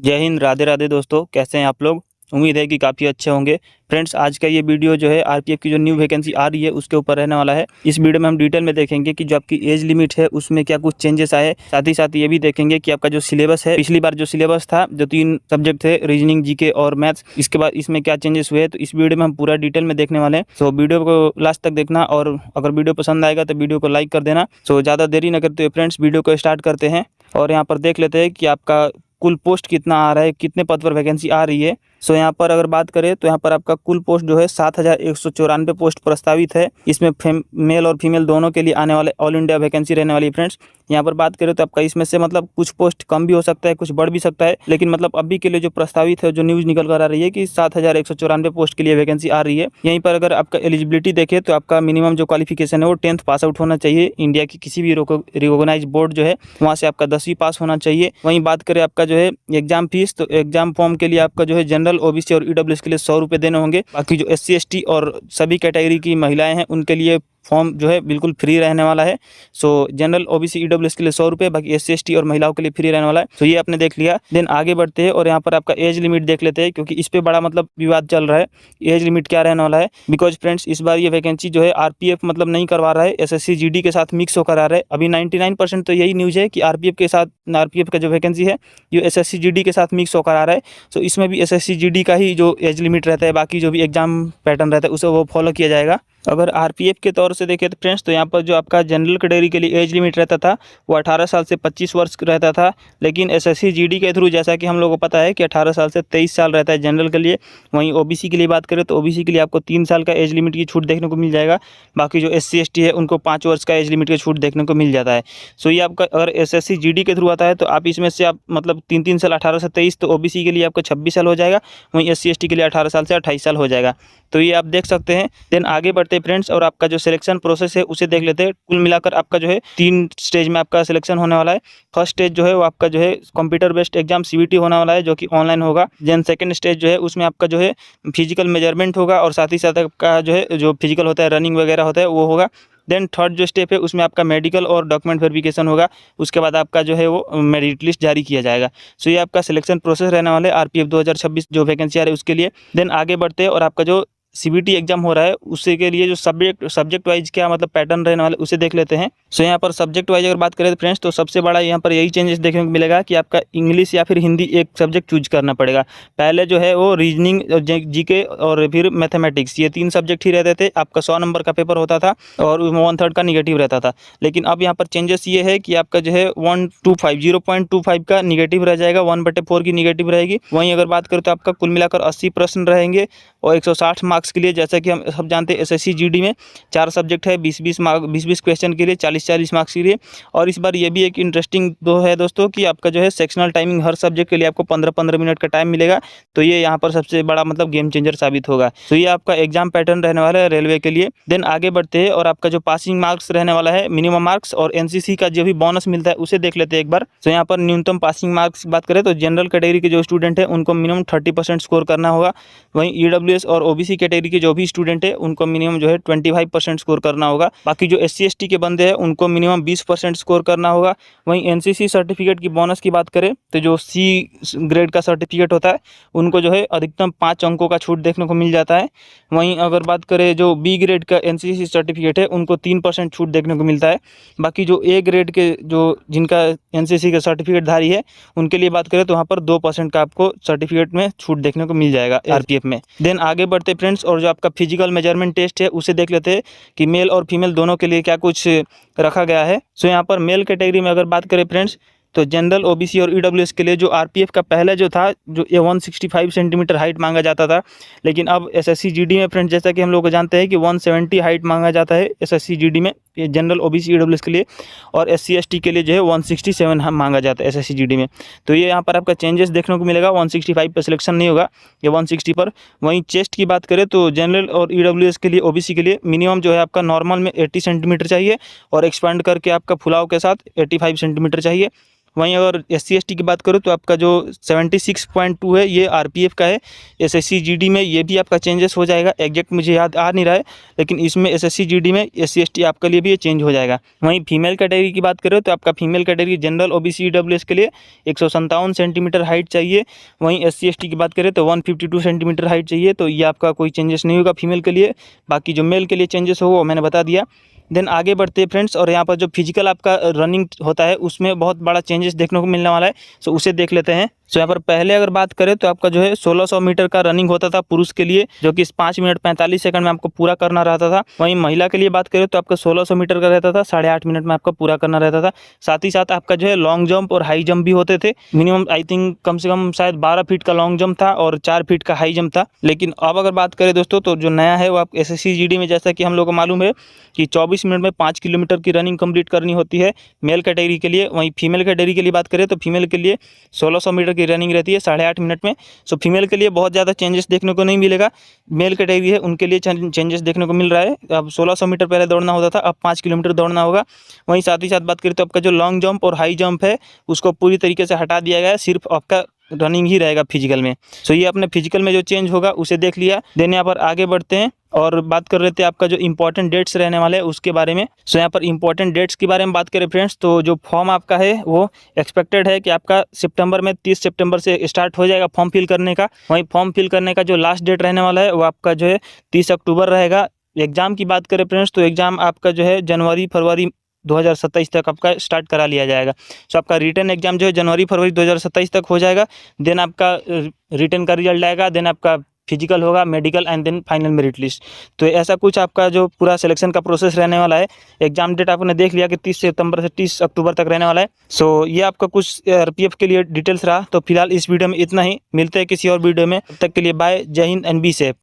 जय हिंद, राधे राधे दोस्तों। कैसे हैं आप लोग? उम्मीद है कि काफ़ी अच्छे होंगे। फ्रेंड्स, आज का ये वीडियो जो है आरपीएफ की जो न्यू वैकेंसी आ रही है उसके ऊपर रहने वाला है। इस वीडियो में हम डिटेल में देखेंगे कि जो आपकी एज लिमिट है उसमें क्या कुछ चेंजेस आए। साथ ही साथ ये भी देखेंगे कि आपका जो सिलेबस है, पिछली बार जो सिलेबस था, जो 3 सब्जेक्ट थे, रीजनिंग, जीके और मैथ्स, इसके बाद इसमें क्या चेंजेस हुए। तो इस वीडियो में हम पूरा डिटेल में देखने वाले हैं। सो वीडियो को लास्ट तक देखना, और अगर वीडियो पसंद आएगा तो वीडियो को लाइक कर देना। सो ज़्यादा देरी न करते हुए फ्रेंड्स वीडियो को स्टार्ट करते हैं और यहाँ पर देख लेते हैं कि आपका कुल पोस्ट कितना आ रहा है, कितने पद पर वैकेंसी आ रही है। सो यहाँ पर अगर बात करें तो यहाँ पर आपका कुल पोस्ट जो है 7,194 पोस्ट प्रस्तावित है। इसमें मेल और फीमेल दोनों के लिए आने वाले ऑल इंडिया वैकेंसी रहने वाली है। फ्रेंड्स, यहाँ पर बात करें तो आपका इसमें से मतलब कुछ पोस्ट कम भी हो सकता है, कुछ बढ़ भी सकता है, लेकिन मतलब अभी के लिए जो प्रस्तावित है, जो न्यूज़ निकल कर आ रही है कि 7,194 पोस्ट के लिए वैकेंसी आ रही है। यहीं पर अगर आपका एलिजिबिलिटी देखें तो आपका मिनिमम जो क्वालिफिकेशन है वो 10th पास आउट होना चाहिए। इंडिया की किसी भी रिकॉग्नाइज बोर्ड जो है वहाँ से आपका 10वीं पास होना चाहिए। वहीं बात करें आपका जो है एग्जाम फीस, तो एग्जाम फॉर्म के लिए आपका जो है जनरल, ओबीसी और ईडब्ल्यूएस के लिए 100 रुपये देने होंगे। बाकी जो एससी एसटी और सभी कैटेगरी की महिलाएं हैं उनके लिए फॉर्म जो है बिल्कुल फ्री रहने वाला है। सो जनरल, ओबीसी, ईडब्ल्यूएस के लिए 100 रुपये, बाकी एससी एसटी और महिलाओं के लिए फ्री रहने वाला है। तो ये आपने देख लिया। देन आगे बढ़ते हैं और यहाँ पर आपका एज लिमिट देख लेते हैं, क्योंकि इस पे बड़ा मतलब विवाद चल रहा है। एज लिमिट क्या रहने वाला है, बिकॉज फ्रेंड्स इस बार ये वैकेंसी जो है आरपीएफ मतलब नहीं करवा रहा है, एसएससी जीडी के साथ मिक्स होकर आ रहा है। अभी 99% तो यही न्यूज़ है कि आरपीएफ के साथ, आरपीएफ का जो वैकेंसी है ये एसएससी जीडी के साथ मिक्स होकर आ रहा है। सो इसमें भी एसएससी जीडी का ही जो एज लिमिट रहता है, बाकी जो भी एग्जाम पैटर्न रहता है उसे वो फॉलो किया जाएगा। अगर आरपीएफ के तौर से देखें तो फ्रेंड्स, तो यहाँ पर जो आपका जनरल कैटेगरी के लिए एज लिमिट रहता था वो 18 साल से 25 वर्ष रहता था। लेकिन एसएससी जीडी के थ्रू, जैसा कि हम लोगों को पता है कि 18 साल से 23 साल रहता है जनरल के लिए। वहीं ओबीसी के लिए बात करें तो ओबीसी के लिए आपको 3 साल का एज लिमिट की छूट देखने को मिल जाएगा। बाकी जो एससी एसटी है उनको 5 वर्ष का एज लिमिट की छूट देखने को मिल जाता है। सो ये आपका अगर एसएससी जीडी के थ्रू आता है तो आप इसमें से आप मतलब 3 साल 18 से 23, तो ओबीसी के लिए आपका 26 साल हो जाएगा। वहीं एससी एसटी के लिए 18 साल से 28 साल हो जाएगा। तो ये आप देख सकते हैं। देन आगे बढ़ते हैं फ्रेंड्स और आपका जो सिलेक्शन प्रोसेस है उसे देख लेते हैं। कुल मिलाकर आपका जो है 3 स्टेज में आपका सिलेक्शन होने वाला है। फर्स्ट स्टेज जो है वो आपका जो है कंप्यूटर बेस्ड एग्जाम सीबीटी होने वाला है, जो कि ऑनलाइन होगा। देन सेकंड स्टेज जो है उसमें आपका जो है फिजिकल मेजरमेंट होगा, और साथ ही साथ आपका जो है जो फिजिकल होता है, रनिंग वगैरह होता है, वो होगा। देन थर्ड जो स्टेप है उसमें आपका मेडिकल और डॉक्यूमेंट वेरिफिकेशन होगा। उसके बाद आपका जो है वो मेरिट लिस्ट जारी किया जाएगा। सो ये आपका सिलेक्शन प्रोसेस रहने वाला है आरपीएफ 2026 जो वैकेंसी आ रही है उसके लिए। देन आगे बढ़ते हैं और आपका जो सीबीटी एग्जाम हो रहा है उसके के लिए जो सब्जेक्ट वाइज क्या मतलब पैटर्न रहने वाले उसे देख लेते हैं। सो यहाँ पर सब्जेक्ट वाइज अगर बात करें तो फ्रेंड्स, तो सबसे बड़ा यहाँ पर यही चेंजेस देखने को मिलेगा कि आपका इंग्लिश या फिर हिंदी एक सब्जेक्ट चूज करना पड़ेगा। पहले जो है वो रीजनिंग, जीके और फिर मैथमेटिक्स, ये 3 सब्जेक्ट ही रहते थे। आपका 100 नंबर का पेपर होता था और 1/3 का निगेटिव रहता था। लेकिन अब यहाँ पर चेंजेस ये है कि आपका जो है 0.25 का निगेटिव रह जाएगा, 1/4 की निगेटिव रहेगी। वहीं अगर बात करें तो आपका कुल मिलाकर 80 प्रश्न रहेंगे और 160 मार्क्स के लिए। जैसा कि हम सब जानते हैं एसएससी जीडी में 4 सब्जेक्ट है, 20-20 क्वेश्चन के लिए, 40-40 मार्क्स के लिए। और इस बार ये भी एक इंटरेस्टिंग है दोस्तों कि आपका जो है सेक्शनल टाइमिंग हर सब्जेक्ट के लिए आपको 15-15 मिनट का टाइम मिलेगा। तो ये यहाँ पर सबसे बड़ा मतलब गेम चेंजर साबित होगा। तो ये आपका एग्जाम पैटर्न रहने वाला है रेलवे के लिए। देन आगे बढ़ते हैं और आपका जो पासिंग मार्क्स रहने वाला है, मिनिमम मार्क्स और एनसीसी का जो भी बोनस मिलता है उसे देख लेते हैं एक बार। तो यहाँ पर न्यूनतम पासिंग मार्क्स बात करें तो जनरल कैटेगरी के जो स्टूडेंट है उनको मिनिमम 30% स्कोर करना होगा। वहीं ईडब्ल्यूएस और ओबीसी कैटेगरी के जो भी स्टूडेंट है उनको मिनिमम जो है 25% स्कोर करना होगा। बाकी जो एससी एसटी के बंदे हैं उनको मिनिमम 20% स्कोर करना होगा। वहीं एनसीसी सर्टिफिकेट की बोनस की बात करें तो जो सी ग्रेड का सर्टिफिकेट होता है उनको जो है अधिकतम 5 अंकों का छूट देखने को मिल जाता है। वहीं अगर बात करें जो बी ग्रेड का एनसीसी सर्टिफिकेट है उनको 3% छूट देखने को मिलता है। बाकी जो ए ग्रेड के जो जिनका एनसीसी का सर्टिफिकेट धारी है उनके लिए बात करें तो वहाँ पर 2% का आपको सर्टिफिकेट में छूट देखने को मिल जाएगा आरपीएफ में। देन आगे बढ़ते फ्रेंड्स और जो आपका फिजिकल मेजरमेंट टेस्ट है उसे देख लेते हैं कि मेल और फीमेल दोनों के लिए क्या कुछ रखा गया है। सो यहाँ पर मेल कैटेगरी में अगर बात करें फ्रेंड्स, तो जनरल, ओबीसी और ईडब्ल्यूएस के लिए जो आरपीएफ का पहले जो था जो 165 सेंटीमीटर हाइट मांगा जाता था, लेकिन अब एसएससी जीडी में फ्रेंड्स जैसा कि हम लोग जानते हैं कि 170 हाइट मांगा जाता है एसएससी जीडी में, जनरल, ओबीसी, ईडब्ल्यूएस के लिए। और एससी एसटी के लिए जो है 167 मांगा जाता है एसएससी जीडी में। तो ये यहाँ पर आपका चेंजेस देखने को मिलेगा। 165 पर सिलेक्शन नहीं होगा, ये 160 पर। वहीं चेस्ट की बात करें तो जनरल और ईडब्ल्यूएस के लिए, ओबीसी के लिए मिनिमम जो है आपका नॉर्मल में 80 सेंटीमीटर चाहिए और एक्सपांड करके आपका फुलाव के साथ 85 सेंटीमीटर चाहिए। वहीं अगर SC/ST की बात करूँ तो आपका जो 76.2 है ये RPF का है। SSC GD में ये भी आपका चेंजेस हो जाएगा, एग्जैक्ट मुझे याद आ नहीं रहा है, लेकिन इसमें SSC GD में SC/ST आपके लिए भी ये चेंज हो जाएगा। वहीं फीमेल कैटेगरी की बात करें तो आपका female category general OBC EWS के लिए 157 सेंटीमीटर हाइट चाहिए। वहीं SC/ST की बात करें तो 152 सेंटीमीटर हाइट चाहिए। तो ये आपका कोई चेंजेस नहीं होगा फीमेल के लिए। बाकी जो मेल के लिए चेंजेस होगा वो मैंने बता दिया। देन आगे बढ़ते हैं फ्रेंड्स, और यहाँ पर जो फिजिकल आपका रनिंग होता है उसमें बहुत बड़ा चेंजेस देखने को मिलने वाला है। सो उसे देख लेते हैं। सो यहाँ पर पहले अगर बात करें तो आपका जो है 1600 मीटर का रनिंग होता था पुरुष के लिए, जो कि 5 मिनट 45 सेकंड में आपको पूरा करना रहता था। वहीं महिला के लिए बात करें तो आपका 1600 मीटर का रहता था, 8.5 मिनट में आपका पूरा करना रहता था। साथ ही साथ आपका जो है लॉन्ग जंप और हाई जंप भी होते थे। मिनिमम आई थिंक कम से कम शायद 12 फीट का लॉन्ग जंप था और 4 फीट का हाई जंप था। लेकिन अब अगर बात करें दोस्तों तो जो नया है वो आप SSC GD में, जैसा कि हम लोग को मालूम है कि 24 मिनट में 5 किलोमीटर की रनिंग कंप्लीट करनी होती है मेल कैटेगरी के लिए। वहीं फीमेल कैटेगरी के लिए बात करें तो फीमेल के लिए 1600 मीटर की रनिंग रहती है 8.5 मिनट में। सो फीमेल के लिए बहुत ज़्यादा चेंजेस देखने को नहीं मिलेगा। मेल कैटेगरी है उनके लिए चेंजेस देखने को मिल रहा है। अब 1600 मीटर पहले दौड़ना होता था, अब 5 किलोमीटर दौड़ना होगा। वहीं साथ ही साथ बात करें तो आपका जो लॉन्ग जंप और हाई जंप है उसको पूरी तरीके से हटा दिया गया है, सिर्फ आपका रनिंग ही रहेगा फिजिकल में। सो ये अपने फिजिकल में जो चेंज होगा उसे देख लिया। देन यहाँ पर आगे बढ़ते हैं और बात कर रहे थे आपका जो इंपॉर्टेंट डेट्स रहने वाले हैं उसके बारे में। सो यहाँ पर इंपॉर्टेंट डेट्स के बारे में बात करें फ्रेंड्स, तो जो फॉर्म आपका है वो एक्सपेक्टेड है कि आपका सितंबर में 30 सितंबर से स्टार्ट हो जाएगा फॉर्म फिल करने का। वहीं फॉर्म फिल करने का जो लास्ट डेट रहने वाला है वो आपका जो है 30 अक्टूबर रहेगा। एग्ज़ाम की बात करें फ्रेंड्स तो एग्ज़ाम आपका जो है जनवरी फरवरी 2027 तक आपका स्टार्ट करा लिया जाएगा। सो आपका रिटन एग्जाम जो है जनवरी फरवरी 2027 तक हो जाएगा। देन आपका रिटन का रिजल्ट आएगा, देन आपका फिजिकल होगा, medical and then final merit list. तो ऐसा कुछ आपका जो पूरा सिलेक्शन का प्रोसेस रहने वाला है। एग्जाम डेट आपने देख लिया कि 30 सितंबर से 30 अक्टूबर तक रहने वाला है। सो ये आपका कुछ RPF के लिए डिटेल्स रहा। तो फिलहाल इस वीडियो में इतना ही, मिलते हैं किसी और वीडियो में। तब तक के लिए बाय, जय हिंद एंड बी सेफ।